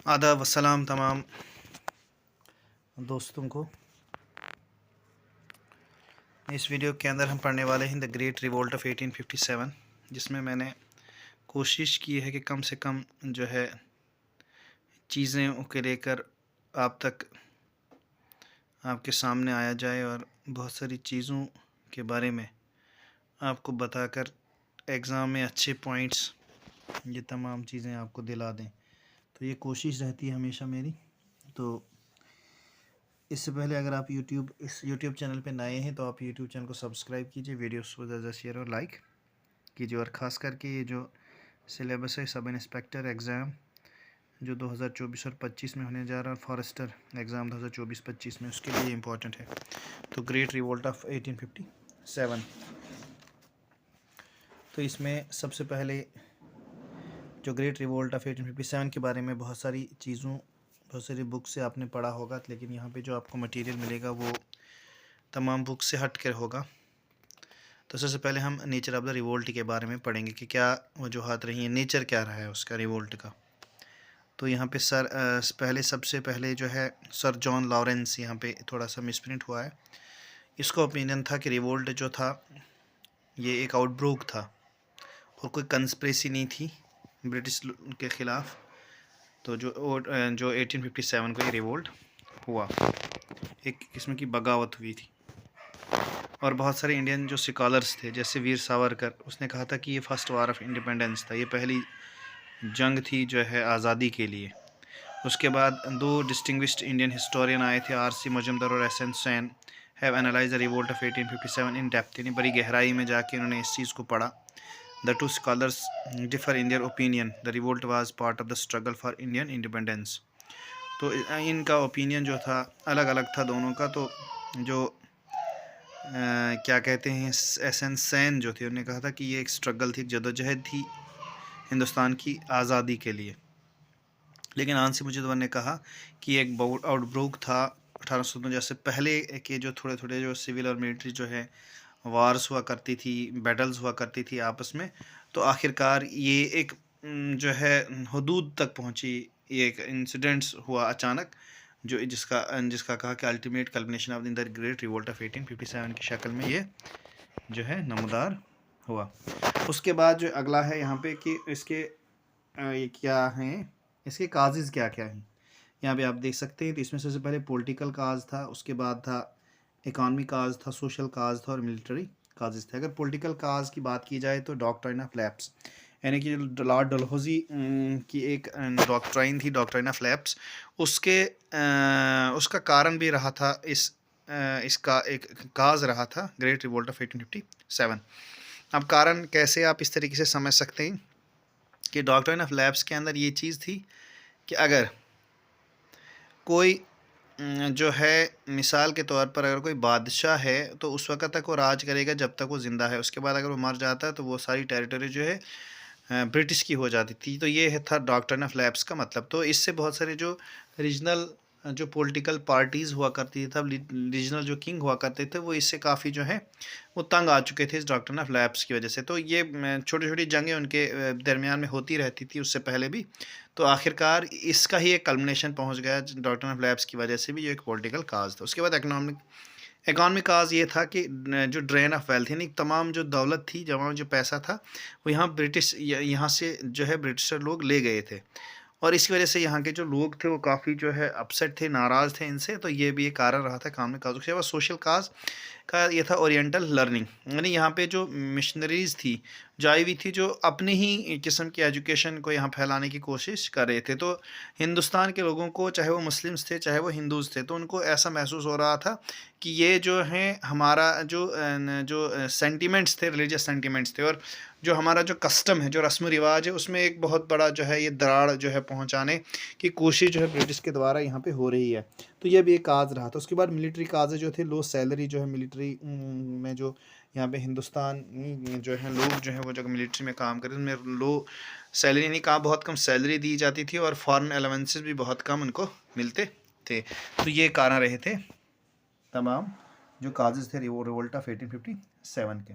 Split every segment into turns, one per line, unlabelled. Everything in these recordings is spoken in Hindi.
आदाब वसलाम तमाम दोस्तों को। इस वीडियो के अंदर हम पढ़ने वाले हैं द ग्रेट रिवोल्ट ऑफ 1857, जिसमें मैंने कोशिश की है कि कम से कम जो है चीज़ें के लेकर आप तक आपके सामने आया जाए और बहुत सारी चीज़ों के बारे में आपको बताकर एग्ज़ाम में अच्छे पॉइंट्स ये तमाम चीज़ें आपको दिला दें। तो ये कोशिश रहती है हमेशा मेरी। तो इससे पहले अगर आप इस यूट्यूब चैनल पे नए हैं तो आप यूट्यूब चैनल को सब्सक्राइब कीजिए, वीडियोस को ज़्यादा शेयर और लाइक कीजिए। और ख़ास करके ये जो सिलेबस है सब इंस्पेक्टर एग्ज़ाम जो 2024 और 25 में होने जा रहा है, फॉरेस्टर एग्ज़ाम 2024-25 में, उसके लिए इम्पोर्टेंट है। तो ग्रेट रिवोल्ट ऑफ 1857, तो इसमें सबसे पहले जो ग्रेट रिवोल्ट ऑफ 1857 के बारे में बहुत सारी बुक से आपने पढ़ा होगा, लेकिन यहाँ पे जो आपको मटेरियल मिलेगा वो तमाम बुक से हट कर होगा। तो सबसे पहले हम नेचर ऑफ द रिवोल्ट के बारे में पढ़ेंगे कि क्या वजूहात रही हैं, नेचर क्या रहा है उसका रिवोल्ट का। तो यहाँ पे सबसे पहले जो है सर जॉन लॉरेंस, यहाँ पे थोड़ा सा मिसप्रिंट हुआ है। इसका ओपिनियन था कि रिवोल्ट जो था ये एक आउटब्रेक था और कोई कंस्पिरेसी नहीं थी ब्रिटिश के ख़िलाफ़। तो जो 1857 को ये रिवोल्ट हुआ, एक किस्म की बगावत हुई थी। और बहुत सारे इंडियन जो स्कॉलर्स थे जैसे वीर सावरकर, उसने कहा था कि ये फर्स्ट वार ऑफ इंडिपेंडेंस था, ये पहली जंग थी जो है आज़ादी के लिए। उसके बाद दो डिस्टिंग्विश्ड इंडियन हिस्टोरियन आए थे, आर.सी. मजुमदार और SN. Sen, have analyse the revolt of 1857 in depth, यानी बड़ी गहराई में जाके उन्होंने इस चीज़ को पढ़ा। The two scholars differ in their opinion, the revolt was part of the struggle for Indian independence. तो इनका ओपिनियन जो था अलग अलग था दोनों का। तो जो क्या कहते हैं एस.एन. सेन जो थे, उन्होंने कहा था कि ये एक स्ट्रगल थी, जदोजहद थी हिंदुस्तान की आज़ादी के लिए। लेकिन आर.सी. मजुमदार ने कहा कि एक आउटब्रेक था 1857 से पहले के जो थोड़े थोड़े जो सिविल और मिलिट्री जो है वार्स हुआ करती थी, बैटल्स हुआ करती थी आपस में। तो आखिरकार ये एक जो है हदूद तक पहुंची, ये एक इंसिडेंट्स हुआ अचानक जो जिसका कहा कि ultimate culmination of the great revolt of 1857 की शक्ल में ये जो है नमदार हुआ। उसके बाद जो अगला है यहाँ पे कि इसके ये क्या हैं, इसके काजेज़ क्या क्या हैं, यहाँ पे आप देख सकते हैं। तो इसमें सबसे पहले पॉलिटिकल काज था, उसके बाद था इकॉनमी काज था, सोशल काज था और मिलिट्री काजेज़ थे। अगर पॉलिटिकल काज की बात की जाए तो डॉक्ट्राइन ऑफ लैप्स, यानी कि लॉर्ड डलहौजी की एक डॉक्ट्राइन थी, डॉक्ट्राइन ऑफ लैप्स, उसका कारण भी रहा था इसका एक काज रहा था ग्रेट रिवोल्ट ऑफ 1857। अब कारण कैसे आप इस तरीके से समझ सकते हैं कि डॉक्ट्राइन ऑफ लैप्स के अंदर ये चीज़ थी कि अगर कोई जो है मिसाल के तौर पर अगर कोई बादशाह है तो उस वक़्त तक वो राज करेगा जब तक वो ज़िंदा है, उसके बाद अगर वो मर जाता है तो वो सारी टेरिटरी जो है ब्रिटिश की हो जाती थी। तो ये था डॉक्ट्रिन ऑफ लैप्स का मतलब। तो इससे बहुत सारे जो रीजनल जो पॉलिटिकल पार्टीज़ हुआ करती थी, तब रीजनल जो किंग हुआ करते थे वो इससे काफ़ी जो है वो तंग आ चुके थे इस डॉक्ट्रिन ऑफ लैप्स की वजह से। तो ये छोटी छोटी जंगें उनके दरमियान में होती रहती थी उससे पहले भी। तो आखिरकार इसका ही एक कल्मिनेशन पहुंच गया डॉक्ट्रिन ऑफ लैप्स की वजह से भी, जो एक पॉलिटिकल काज था। उसके बाद इकॉनमिक काज ये था कि जो ड्रेन ऑफ वेल्थ, यानी तमाम जो दौलत थी, जमा जो पैसा था, वो यहाँ से जो है ब्रिटिशर लोग ले गए थे। और इसी वजह से यहाँ के जो लोग थे वो काफ़ी जो है अपसेट थे, नाराज़ थे इनसे। तो ये भी एक कारण रहा था इकॉनमिक काज। उसके बाद सोशल काज का ये था ओरिएंटल लर्निंग, यानी यहाँ पे जो मिशनरीज़ थी जो आई हुई थी, जो अपने ही किस्म की एजुकेशन को यहाँ फैलाने की कोशिश कर रहे थे। तो हिंदुस्तान के लोगों को, चाहे वो मुस्लिम्स थे चाहे वो हिंदूज़ थे, तो उनको ऐसा महसूस हो रहा था कि ये जो है हमारा जो सेंटिमेंट्स थे, रिलीजियस सेंटिमेंट्स थे, और जो हमारा जो कस्टम है, जो रस्म रिवाज है, उसमें एक बहुत बड़ा जो है ये दरार जो है पहुंचाने की कोशिश जो है ब्रिटिश के द्वारा यहाँ पे हो रही है। तो ये भी एक काज रहा था। उसके बाद मिलिट्री काज जो थे, लो सैलरी जो है मिलिट्री में, जो यहाँ पे हिंदुस्तान जो है लोग जो है वो जब मिलिट्री में काम करते उनमें लो सैलरी, नहीं कहा बहुत कम सैलरी दी जाती थी और फॉरेन अलाउंसेस भी बहुत कम उनको मिलते थे। तो ये कारण रहे थे तमाम जो काजेज़ थे रिवोल्ट ऑफ 1857 के।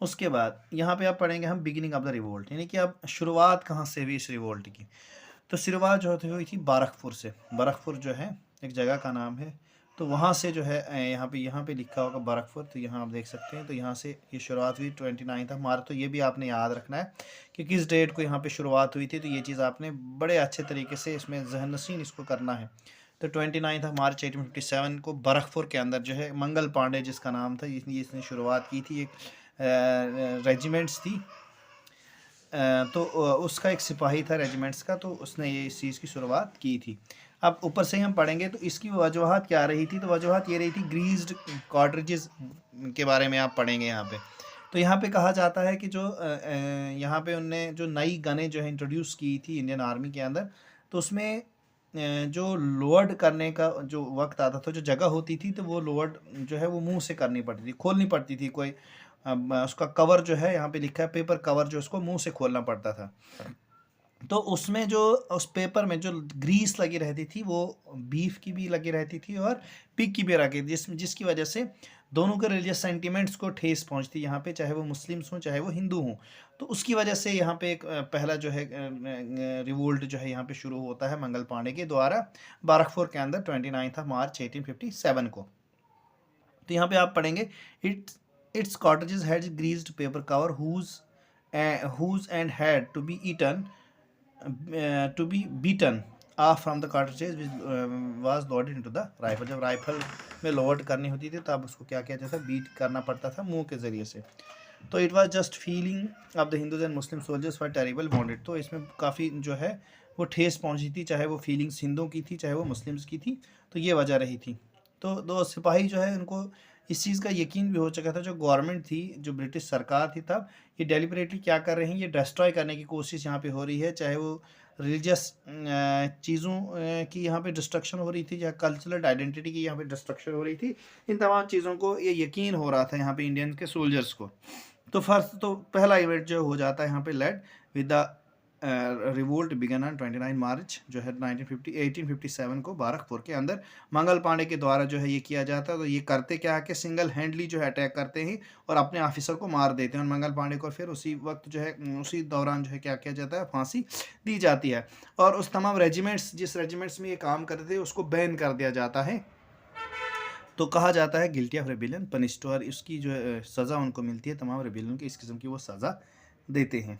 उसके बाद यहाँ पे आप पढ़ेंगे हम बिगिनिंग ऑफ द रिवोल्ट, यानी कि अब शुरुआत कहाँ से हुई इस रिवोल्ट की। तो शुरुआत जो हुई थी बारकपुर से। बारकपुर जो है एक जगह का नाम है, तो वहाँ से जो है यहाँ पे लिखा होगा बारकपुर, तो यहाँ आप देख सकते हैं। तो यहाँ से ये शुरुआत हुई 29 मार्च। तो ये भी आपने याद रखना है कि किस डेट को यहाँ पे शुरुआत हुई थी। तो ये चीज़ आपने बड़े अच्छे तरीके से इसमें जहन नशीन इसको करना है। तो 29 मार्च 1857 को बारकपुर के अंदर जो है मंगल पांडे जिसका नाम था, इसने शुरुआत की थी। एक रेजिमेंट्स थी, तो उसका एक सिपाही था रेजिमेंट्स का, तो उसने ये इस चीज़ की शुरुआत की थी। अब ऊपर से हम पढ़ेंगे तो इसकी वजूहत क्या रही थी। तो वजूहत ये रही थी ग्रीस्ड कार्ट्रिजेस के बारे में आप पढ़ेंगे यहाँ पे। तो यहाँ पे कहा जाता है कि जो यहाँ पे उनने जो नई गनें जो है इंट्रोड्यूस की थी इंडियन आर्मी के अंदर, तो उसमें जो लोड करने का जो वक्त आता था, जो जगह होती थी, तो वो लोड जो है वो मुंह से करनी पड़ती थी, खोलनी पड़ती थी। कोई उसका कवर जो है यहाँ पे लिखा है पेपर कवर, जो उसको मुंह से खोलना पड़ता था। तो उसमें जो उस पेपर में जो ग्रीस लगी रहती थी वो बीफ की भी लगी रहती थी और पिग की भी रखी, जिसकी वजह से दोनों के रिलीजियस सेंटिमेंट्स को ठेस पहुंचती यहाँ पे, चाहे वो मुस्लिम्स हों चाहे वो हिंदू हों। तो उसकी वजह से यहाँ पे एक पहला जो है रिवोल्ट जो है यहाँ पे शुरू होता है मंगल पांडे के द्वारा बारकपुर के अंदर 29 मार्च 1857 को। तो यहाँ पे आप पढ़ेंगे it's cottages had greased paper cover whose and had to be beaten off from the cartridges which was loaded into the rifle। जब राइफल में लोड करनी होती थी तब उसको क्या किया जाता था, बीट करना पड़ता था मुंह के ज़रिए से। तो it was just feeling of the Hindus and Muslim soldiers for terrible bonded. तो इसमें काफ़ी जो है वो ठेस पहुंची थी, चाहे वो फीलिंग्स हिंदुओं की थी चाहे वो मुस्लिम्स की थी। तो ये वजह रही थी। तो दो सिपाही जो है उनको इस चीज़ का यकीन भी हो चुका था, जो गवर्नमेंट थी, जो ब्रिटिश सरकार थी तब, ये डेलिबरेटली क्या कर रहे हैं, ये डिस्ट्रॉय करने की कोशिश यहाँ पे हो रही है। चाहे वो रिलीजियस चीज़ों की यहाँ पे डिस्ट्रक्शन हो रही थी या कल्चरल आइडेंटिटी की यहाँ पे डिस्ट्रक्शन हो रही थी, इन तमाम चीज़ों को ये यकीन हो रहा था यहाँ पे इंडियन के सोल्जर्स को। तो फर्स्ट तो पहला इवेंट जो हो जाता है यहाँ पे led with the revolt began on 29 March जो है 1857 को बारकपुर के अंदर मंगल पांडे के द्वारा जो है ये किया जाता है। तो ये करते क्या है कि सिंगल हैंडली जो है अटैक करते हैं और अपने ऑफिसर को मार देते हैं, और मंगल पांडे को फिर उसी वक्त जो है उसी दौरान जो है क्या किया जाता है, फांसी दी जाती है। और उस तमाम रेजिमेंट्स जिस रेजिमेंट्स में ये काम करते थे उसको बैन कर दिया जाता है। तो कहा जाता है गिल्टी ऑफ रेबिलियन पनिश्ड, और इसकी जो सज़ा उनको मिलती है, तमाम रेबिलियन की इस किस्म की वो सज़ा देते हैं।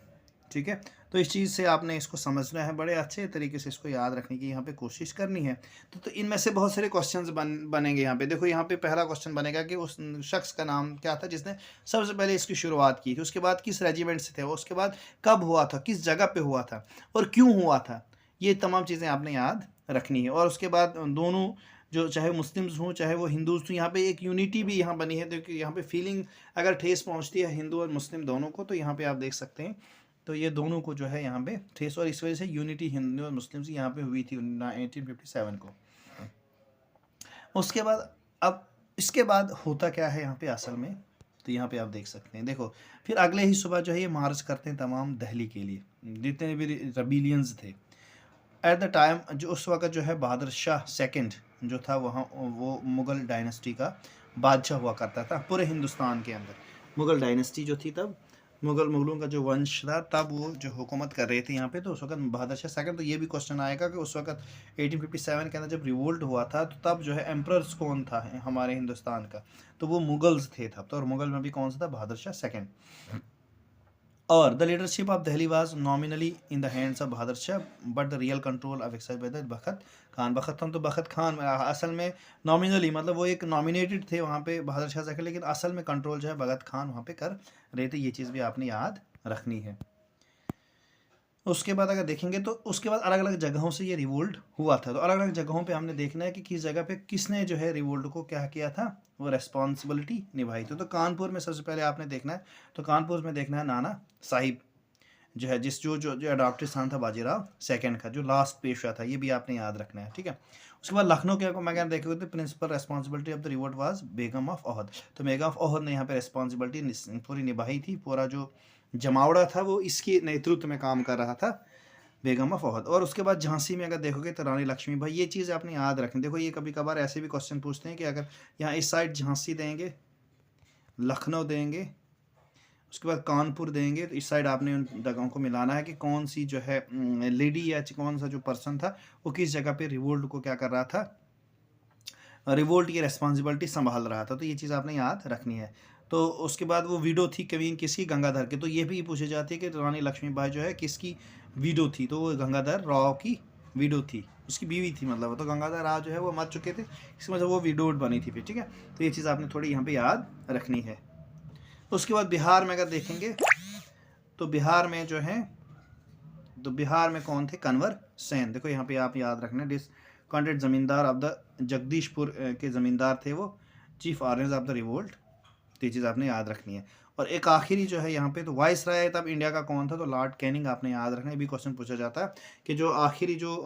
ठीक है, तो इस चीज़ से आपने इसको समझना है, बड़े अच्छे तरीके से इसको याद रखने की यहाँ पे कोशिश करनी है। तो इनमें से बहुत सारे क्वेश्चंस बनेंगे यहाँ पे। देखो यहाँ पे पहला क्वेश्चन बनेगा कि उस शख्स का नाम क्या था जिसने सबसे पहले इसकी शुरुआत की थी, उसके बाद किस रेजिमेंट से थे वो, उसके बाद कब हुआ था, किस जगह पे हुआ था और क्यों हुआ था, ये तमाम चीज़ें आपने याद रखनी है। और उसके बाद दोनों जो चाहे मुस्लिम्स हों चाहे वो हिंदूज, तो यहाँ पे एक यूनिटी भी यहाँ बनी है। देखिए यहाँ पे फीलिंग अगर ठेस पहुँचती है हिंदू और मुस्लिम दोनों को, तो यहाँ पे आप देख सकते हैं, तो ये दोनों को जो है यहाँ पे ठेस, और इस वजह से यूनिटी हिंदू और मुस्लिम की यहाँ पे हुई थी 1857 को। उसके बाद अब इसके बाद होता क्या है यहाँ पे असल में, तो यहाँ पे आप देख सकते हैं। देखो फिर अगले ही सुबह जो है ये मार्च करते हैं तमाम दिल्ली के लिए, जितने भी रेबिलियंस थे एट द टाइम। जो उस वक्त जो है बहादुर शाह सेकंड जो था वहाँ वो मुग़ल डायनेस्टी का बादशाह हुआ करता था पूरे हिंदुस्तान के अंदर। मुग़ल डायनेस्टी जो थी तब, मुग़लों का जो वंश था तब वो जो हुकूमत कर रहे थे यहाँ पे, तो उस वक्त बहादुर शाह सेकंड। तो ये भी क्वेश्चन आएगा कि उस वक्त 1857 के अंदर जब रिवोल्ट हुआ था तो तब जो है एम्परर्स कौन था हमारे हिंदुस्तान का, तो वो मुग़ल्स थे तब। तो और मुग़ल में भी कौन सा था, बहादुर शाह सेकंड। और the leadership of Delhi was nominally in the hands of Bahadur Shah but the real control of excise by the बखत खान। बखत खान तो बखत खान असल में नॉमिनली मतलब वो एक नॉमिनेटेड थे वहाँ पे बहादुर शाह से, लेकिन असल में कंट्रोल जो है भगत खान वहाँ पे कर रहे थे। ये चीज़ भी आपने याद रखनी है। उसके बाद अगर देखेंगे तो उसके बाद अलग अलग जगहों से ये रिवोल्ट हुआ था। तो अलग अलग जगहों पे हमने देखना है कि किस जगह पे किसने जो है रिवोल्ट को क्या किया था, वो रेस्पॉन्सिबिलिटी निभाई। तो कानपुर में सबसे पहले आपने देखना है, तो कानपुर में देखना है नाना साहिब जो है, जिस जो अडॉप्टेड सन था बाजीराव सेकंड का, जो लास्ट पेशवा था, ये भी आपने याद रखना है। ठीक है, उसके बाद लखनऊ के मैं क्या देखोगे तो principal responsibility of the revolt was Begum of Awadh. तो बेगम ऑफ ओहद ने यहाँ पे रेस्पॉन्सिबिलिटी पूरी निभाई थी। पूरा जो जमावड़ा था वो इसके नेतृत्व में काम कर रहा था, बेगम ऑफ ओहद। और उसके बाद झांसी में अगर देखोगे तो रानी लक्ष्मीबाई। ये चीज़ आपने याद रखनी। देखो ये कभी कभार ऐसे भी क्वेश्चन पूछते हैं कि अगर यहाँ इस साइड झांसी देंगे, लखनऊ देंगे उसके बाद कानपुर देंगे, तो इस साइड आपने उन जगहों को मिलाना है कि कौन सी जो है लेडी या कौन सा जो पर्सन था वो किस जगह पे रिवोल्ट को क्या कर रहा था, रिवोल्ट की रेस्पॉन्सिबिलिटी संभाल रहा था। तो ये चीज़ आपने याद रखनी है। तो उसके बाद वो विडो थी कवीन किसकी, गंगाधर के। तो ये भी पूछे जाती है कि रानी लक्ष्मीबाई जो है किसकी विडो थी, तो वो गंगाधर राव की विडो थी, उसकी बीवी थी मतलब। तो गंगाधर राव जो है वो मर चुके थे, इसकी वजह वो विडोड बनी थी फिर, ठीक है। तो ये चीज़ आपने थोड़ी यहाँ पे याद रखनी है। उसके बाद बिहार में अगर देखेंगे तो बिहार में जो है, तो बिहार में कौन थे, कंवर सेन। देखो यहाँ पे आप याद रखना, डिसकॉन्टेड जमींदार ऑफ द जगदीशपुर के ज़मींदार थे वो, chief organiser of the revolt. तो ये चीज़ आपने याद रखनी है। और एक आखिरी जो है यहाँ पे, तो वाइस राय तब इंडिया का कौन था, तो लॉर्ड कैनिंग आपने याद रखना है। भी क्वेश्चन पूछा जाता है कि जो आखिरी जो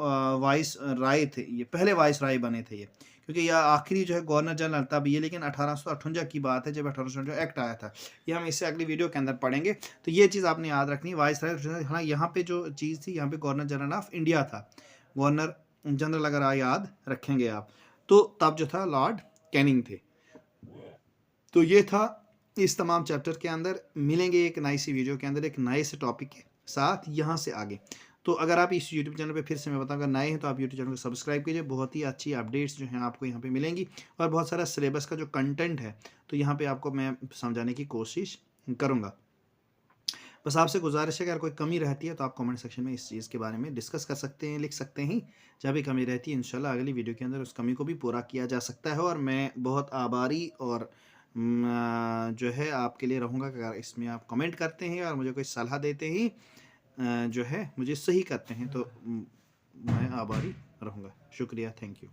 वाइस राय थे, ये पहले वाइस राय बने थे ये, क्योंकि यह आखिरी जो है गवर्नर जनरल तब ये, लेकिन 1858 की बात है जब 1858 एक्ट आया था। ये हम इससे अगली वीडियो के अंदर पढ़ेंगे। तो ये चीज़ आपने याद रखनी है, वाइस राय। हाँ, यहाँ पे जो चीज़ थी, यहाँ पे गवर्नर जनरल ऑफ इंडिया था, गवर्नर जनरल अगर याद रखेंगे आप, तो तब जो था लॉर्ड कैनिंग थे। तो ये था इस तमाम चैप्टर के अंदर। मिलेंगे एक नई सी वीडियो के अंदर एक नए से टॉपिक के साथ यहाँ से आगे। तो अगर आप इस यूट्यूब चैनल पे, फिर से मैं बताऊंगा, नए हैं तो आप यूट्यूब चैनल को सब्सक्राइब कीजिए। बहुत ही अच्छी अपडेट्स जो हैं आपको यहाँ पे मिलेंगी, और बहुत सारा सिलेबस का जो कंटेंट है तो यहाँ पे आपको मैं समझाने की कोशिश करूँगा। बस आपसे गुजारिश है कि अगर कोई कमी रहती है तो आप कमेंट सेक्शन में इस चीज़ के बारे में डिस्कस कर सकते हैं, लिख सकते हैं। जहाँ भी कमी रहती है इंशाल्लाह अगली वीडियो के अंदर उस कमी को भी पूरा किया जा सकता है। और मैं बहुत आभारी और जो है आपके लिए रहूँगा कि अगर इसमें आप कमेंट करते हैं और मुझे कोई सलाह देते हैं जो है मुझे सही करते हैं, तो मैं आभारी रहूँगा। शुक्रिया, थैंक यू।